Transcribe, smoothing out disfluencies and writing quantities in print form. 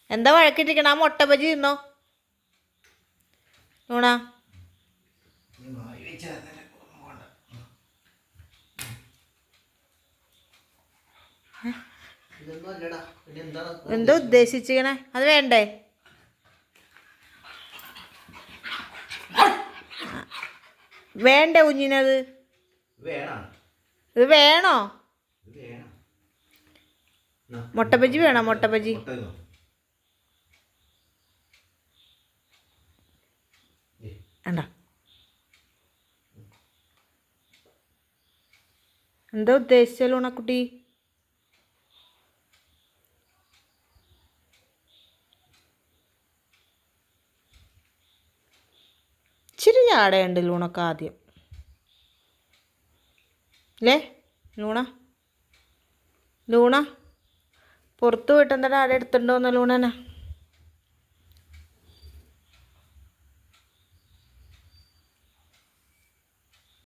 എന്താ വഴക്കിട്ടിരിക്കണ? ആ മുട്ട ബജി തിന്നോ ലൂണ. എന്താ ഉദ്ദേശിച്ചിരിക്കണേ? അത് വേണ്ടേ? വേണ്ടേ കുഞ്ഞിനത്? ഇത് വേണോ? മുട്ട ബജി വേണോ? മുട്ട ബജി വേണ്ട. എന്താ ഉദ്ദേശിച്ച ലൂണക്കുട്ടി? ഇച്ചിരി ചാടയുണ്ട് ലൂണക്ക് ആദ്യം അല്ലേ ലൂണ? ലൂണ പുറത്ത് പോയിട്ട് എന്താ ആടെ എടുത്തിട്ടുണ്ടോന്ന് ലൂണനെ?